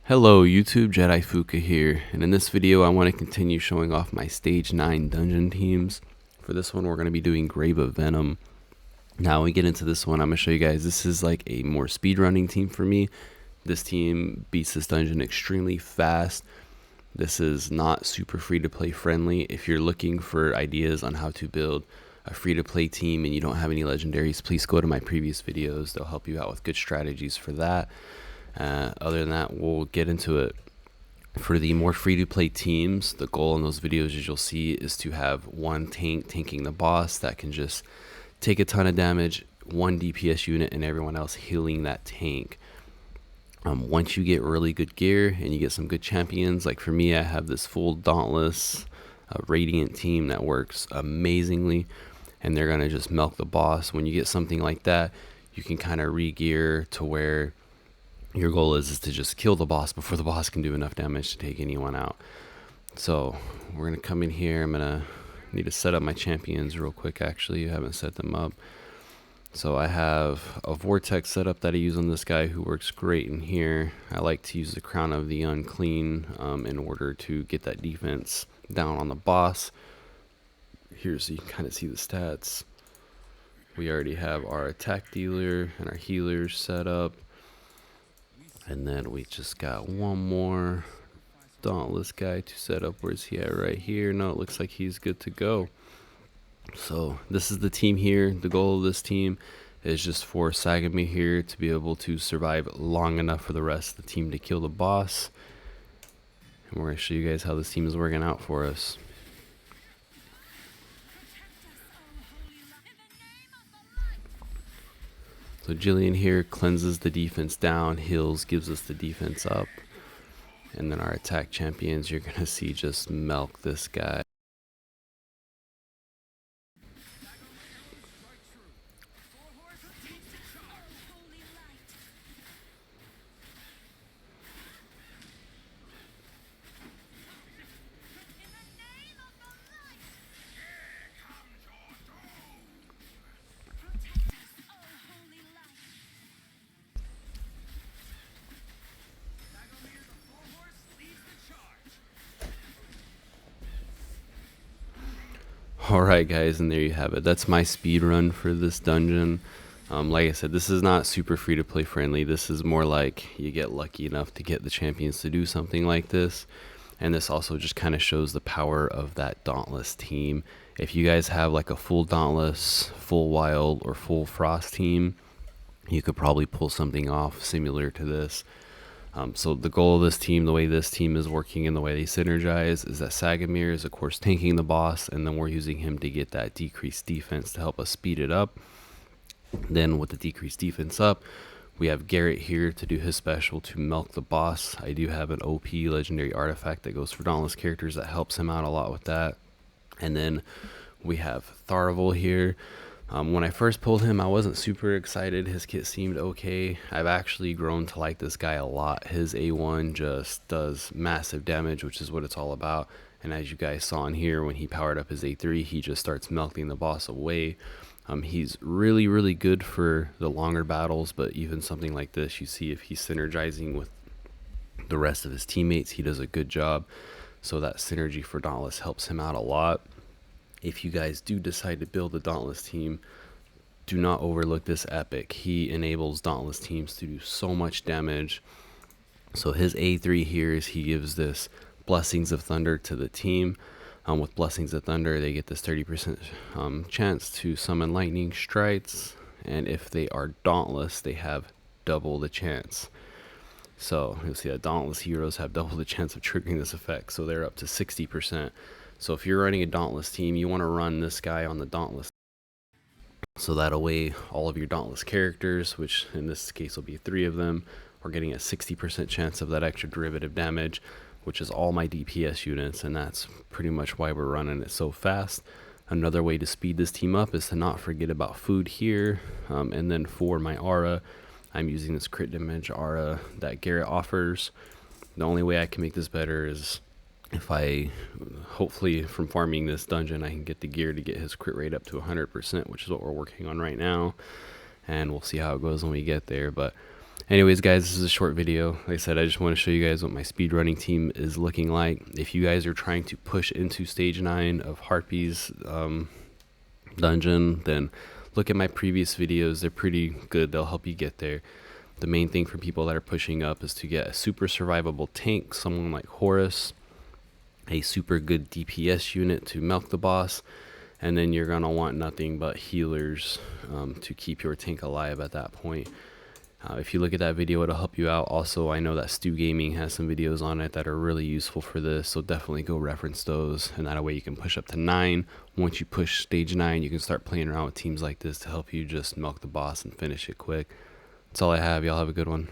Hello YouTube, Jedi Fuka here, and in this video I want to continue showing off my Stage 9 dungeon teams. For this one we're going to be doing Grave of Venom. Now when we get into this one, I'm going to show you guys, this is like a more speedrunning team for me. This team beats this dungeon extremely fast. This is not super free to play friendly. If you're looking for ideas on how to build a free to play team and you don't have any legendaries, please go to my previous videos. They'll help you out with good strategies for that. Other than that, we'll get into it. For the more free-to-play teams, the goal in those videos, as you'll see, is to have one tank tanking the boss that can just take a ton of damage, one DPS unit, and everyone else healing that tank. Once you get really good gear and you get some good champions, like for me, I have this full Dauntless Radiant team that works amazingly, and they're going to just milk the boss. When you get something like that, you can kind of re-gear to where your goal is to just kill the boss before the boss can do enough damage to take anyone out. So we're going to come in here. I'm going to need to set up my champions real quick. Actually, I haven't set them up. So I have a vortex setup that I use on this guy who works great in here. I like to use the Crown of the Unclean in order to get that defense down on the boss. Here, so you can kind of see the stats. We already have our attack dealer and our healers set up. And then we just got one more Dauntless guy to set up. Where's he at? Right here. No, it looks like he's good to go. So this is the team here. The goal of this team is just for Tsunami here to be able to survive long enough for the rest of the team to kill the boss. And we're going to show you guys how this team is working out for us. So Jillian here cleanses the defense down, heals, gives us the defense up. And then our attack champions, you're going to see just milk this guy. Alright guys, and there you have it. That's my speed run for this dungeon. Like I said, this is not super free to play friendly. This is more like you get lucky enough to get the champions to do something like this. And this also just kind of shows the power of that Dauntless team. If you guys have like a full Dauntless, full Wild, or full Frost team, you could probably pull something off similar to this. So the goal of this team, the way this team is working and the way they synergize, is that Sagamir is of course tanking the boss, and then we're using him to get that decreased defense to help us speed it up. Then with the decreased defense up, we have Garrett here to do his special to milk the boss. I do have an OP legendary artifact that goes for Dauntless characters that helps him out a lot with that. And then we have Tharvel here. When I first pulled him, I wasn't super excited. His kit seemed okay. I've actually grown to like this guy a lot. His A1 just does massive damage, which is what it's all about. And as you guys saw in here, when he powered up his A3, he just starts melting the boss away. He's really, really good for the longer battles, but even something like this, you see if he's synergizing with the rest of his teammates, he does a good job. So that synergy for Dauntless helps him out a lot. If you guys do decide to build a Dauntless team, do not overlook this epic. He enables Dauntless teams to do so much damage. So his A3 here is he gives this Blessings of Thunder to the team. With Blessings of Thunder, they get this 30% chance to summon lightning strikes. And if they are Dauntless, they have double the chance. So you'll see that Dauntless heroes have double the chance of triggering this effect. So they're up to 60%. So if you're running a Dauntless team, you want to run this guy on the Dauntless. So that'll way all of your Dauntless characters, which in this case will be 3 of them, are getting a 60% chance of that extra derivative damage, which is all my DPS units, and that's pretty much why we're running it so fast. Another way to speed this team up is to not forget about food here. And then for my aura, I'm using this crit damage aura that Garrett offers. The only way I can make this better is if I, hopefully from farming this dungeon, I can get the gear to get his crit rate up to 100%, which is what we're working on right now. And we'll see how it goes when we get there. But Anyways, guys, this is a short video. Like I said, I just want to show you guys what my speedrunning team is looking like. If you guys are trying to push into stage 9 of Harpy's dungeon, then look at my previous videos. They're pretty good. They'll help you get there. The main thing for people that are pushing up is to get a super survivable tank, someone like Horus, a super good DPS unit to milk the boss, and then you're gonna want nothing but healers to keep your tank alive at that point. If you look at that video, it'll help you out. Also, I know that Stu Gaming has some videos on it that are really useful for this, so definitely go reference those, and that way you can push up to 9. Once you push stage 9, you can start playing around with teams like this to help you just milk the boss and finish it quick. That's all I have. Y'all have a good one.